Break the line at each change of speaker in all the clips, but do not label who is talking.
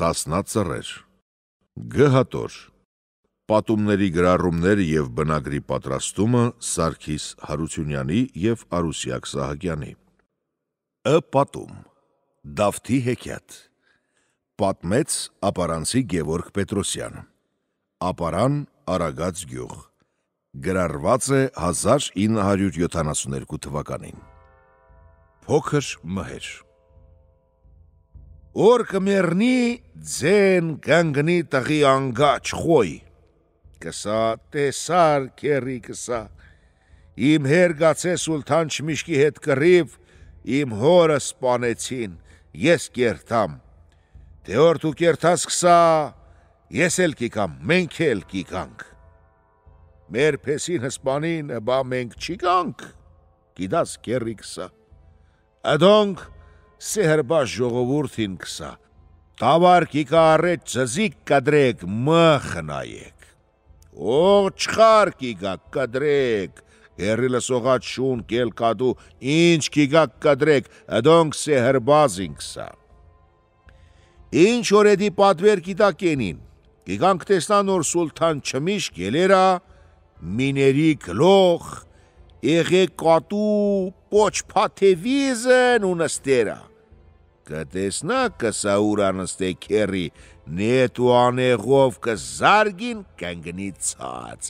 Սասնա ծռեր Գհատոր Պատումների գրառումներ և բնագրի պատրաստումը Սարգիս Հարությունյանի և Արուսյակ Սահակյանի Պատում Դավթի հեքիաթ Պատմեց ապարանցի Գևորգ Պետրոսյան Ապարան Արագած գյուղ Գրառված է 1972 թվականին Փոքր մհեր Որ կմերնի ձեն կանգնի տղի անգաչ խոյ Կսա տեսար կերի կսա Իմ հերգացե սուլթան չմիշկի հետ կռիվ Իմ հորը սպանեցին Ես կերթամ Թե որ դու կերթաս կսա Ես էլ կիկամ մենք էլ կիկանք Մեր պեսին հսպանին բա մենք չի կանք Գիդաս կերի կսա Ադոնք Սեհրբաշ ժողովուրդին կսա Տավար կիկա առետ ծզիկ կադրեք մխնայեք Ող չխար կիկա կադրեք Հերիլը սողաց շուն կել կադու ինչ կիկա կադրեք Ադոնք սեհրբազին կսա Ինչ օրեդի պատվեր կիտա կենին Կիկանք տեսնան որ սուլթան չմիշ գելերա Միների գլող Եղե կատու պոչ պաթևիզն ու նստերա Կտեսնա կսա ուրանստե կերի նետ ու անեղով կզարգին կանգնիցած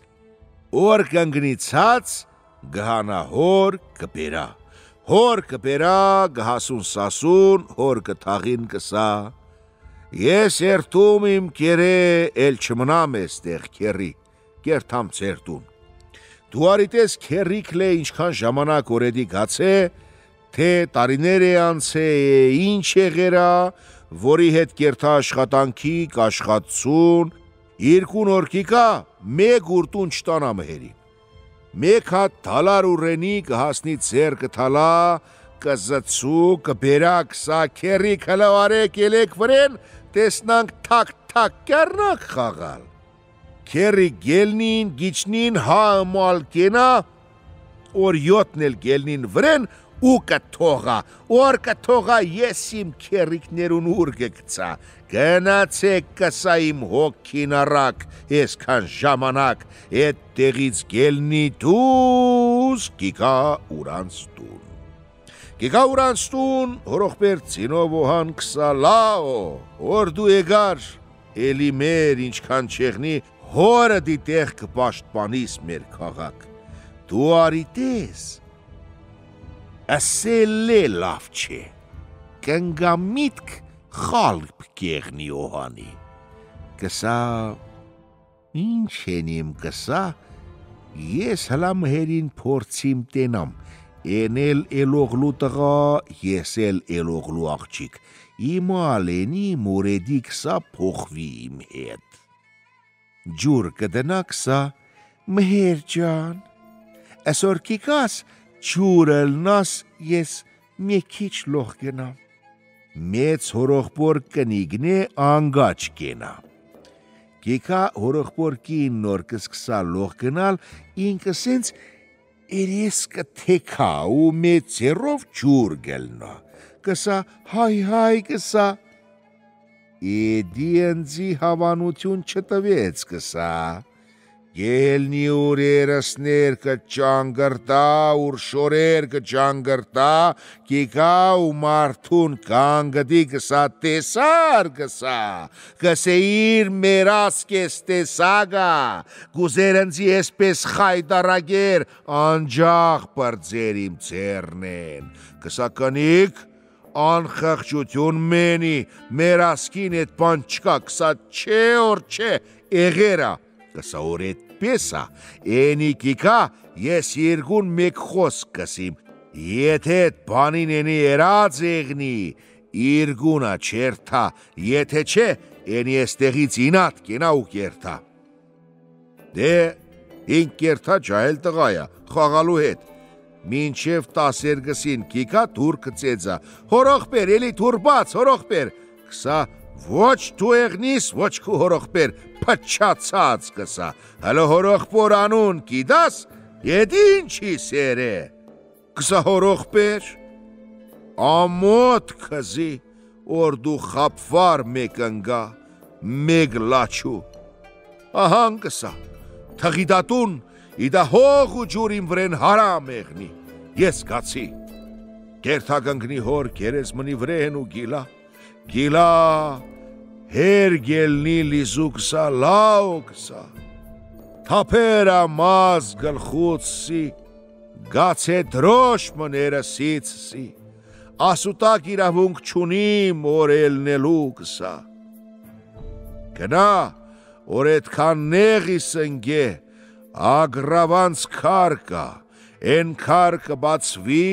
Որ կանգնիցած գհանա հոր կպերա Հոր կպերա գհասուն սասուն հոր կթաղին կսա Ես երթում իմ կերը էլ չմնամ էստեղ կերի Կերթամ ծերտուն Դու արիտես կերիքլ է ինչքան ժամանակ օրեդի գացե Թե տարիներ է անցե ինչ եղերա Որի հետ կերթա աշխատանքի կաշխատցուն Երկուն օրկիկա մեկ ուրտուն չտանա մհերին Մեկ հատ թալար ուրենի կհասնի ձեր կթալա Կզծու կբերա կսա կերիք հլավարեք ելեք վրեն Տեսնանք թակ կերնակ խաղալ Կերի գելնին, գիչնին, մալ կենա, որ յոթն էլ գելնին վրեն ու կթողա, որ կթողա ես իմ կերիքներուն ուր գկցա, գնացեք կսա իմ հոգին առակ, եսքան ժամանակ, էդ տեղից գելնի դուս կիկա ուրանստուն։ Կիկա ուրանստուն, հորոխբեր ծինով ոհան կսա լաո, որ դու եգար, էլի մեր ինչքան չեղնի, Հորը դիտեղ կպաշտպանիս մեր քաղաք, դու արիտես, ասել է լավ չէ, կնգամիտք խալպ կեղնի օհանի, կսա, ինչ են իմ կսա, ես հլա մհերին փորձիմ տենամ, էնել էլողլու տղա, ես էլ էլողլու աղջիկ, իմ ալենի մորեդի կսա փոխվի իմ հետ, Ջուր կդնակ սա, մհեր ջան, ասոր կիկաս, ջուր ելնաս, ես մեքիչ լող գնամ, մեծ հորոխբոր կնիգնե անգաչ կենա, կիկա հորոխբոր կին նոր կսկսա լող գնալ, ինքը սենց երես կթեկա ու մեծերով ջուր գելնա, կսա հայ կսա, Էդի ընձի հավանություն չտվեց կսա, գելնի ուրերսներ կճանգրտա, ուր շորեր կճանգրտա, կիկա ու մարդուն կանգդի կսա տեսար կսա, կսեիր մերաս կես տեսագա, գուզեր ընձի էսպես խայդարագեր, անջաղ պրձեր իմ ծերնեն, կսա կնիք, Անխղճություն մենի, մեր ասկին էդ բան չկա, կսա չէ որ չէ, էղերա, կսա որ էդ պեսա, ենի կիկա, ես երկուն մեկ խոսք կսիմ, եթե էդ բանին ենի երած էղնի, երկունա չերթա, եթե չէ, ենի էստեղից ինատ կենա ու կերթա։ Դե, ինք կերթա ջահել տղայա, խաղալու հետ, Մինչև 12-ին կիկա թուր կծեծա, հորոխբեր, էլի թուր բաց, հորոխբեր, կսա ոչ դու եղնիս, ոչ քու հորոխբեր, պչացած կսա, հլո հորոխբոր անուն կիդաս, եդ ինչի սեր է, կսա հորոխբեր, ամոտ կզի, որ դու խապվար մեկ ընգա, մեկ լաչու։ Ահան կսա, թղիդատուն, իդա հող ու ջուրին վրեն հարամ եղնի, ես գացի։ Կերթագնգնի հոր կերեզմնի վրեն ու գիլա, հեր գելնի լիզու կսա, լավ կսա։ Թապերա մազ գլխուց սի, գացե դրոշ մները սից սի, ասուտակ իրավունք չունիմ որ էլնելու կսա։ Գնա, որ էդքան նեղի սնգե, ագրավանց քար կա, են քար կբացվի,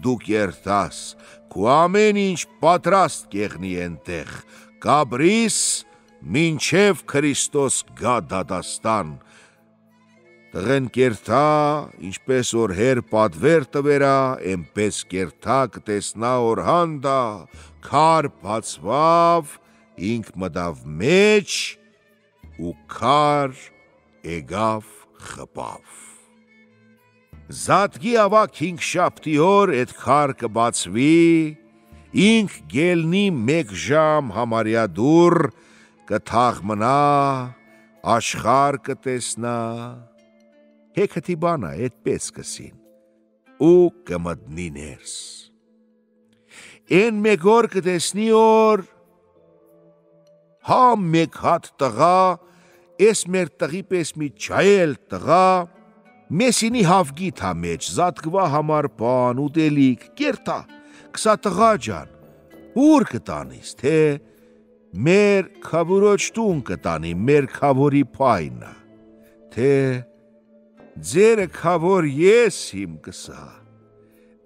դու կերտաս, քու ամեն ինչ պատրաստ կեղնի ենտեղ, կաբրիս մինչև Քրիստոս գա դադաստան։ Տղեն կերտա, ինչպես որ հեր պատվեր տվերա, էնպես կերտա կտեսնա որ հանդա, քար բացվավ, ինք մտավ մեջ ու քար եկավ խփավ։ Զատգի ավակ 5 շաբթի օր էդ քար կբացվի, ինք գելնի մեկ ժամ համարյա դուր, կթաղմնա, աշխար կտեսնա, հեքըթի բանա էդպես կսին, ու կմտնի ներս։ Են մեկ օր կտեսնի օր, հա մեկ հատ տղա, ես մեր տղի պես մի չայել տղա, մեսինի հավգի թա մեջ, զատգվա համար պան, ուտելիք, կերտա, կսա տղա ջան, ուր կտանիս, թե մեր քավորոջ տուն կտանի, մեր քավորի պայնա, թե ձերը քավոր ես իմ կսա,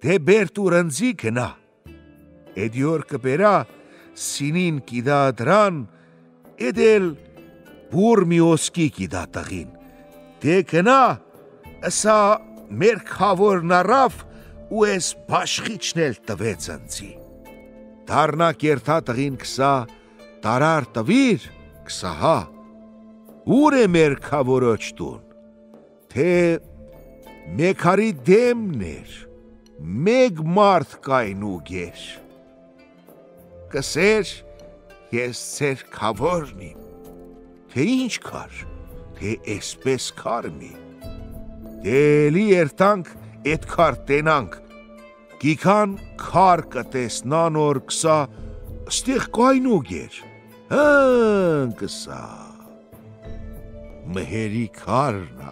թե բերտ ուրնձի կնա, էդյոր կբերա, սինին կիդա դրան, էդել բուր մի ոսկի կիդա տղին, թե կնա, Ասա մեր քավորն առավ ու ես բաշխիչն էլ տվեց ընձի։ Դարնա կերթա տղին կսա, տարար տվիր, կսա հա, ուր է մեր քավորոջ տուն, թե մեկարի դեմներ, մեկ մարդ կայնու գեր, կսեր ես ծեր քավորն իմ, թե ինչ կար, թե էսպես կարմի, Դելի երտանք էդ քար տենանք, գիքան քար կտեսնան որ կսա, ստեղ կայնու գեր, հն կսա, մհերի քարնա,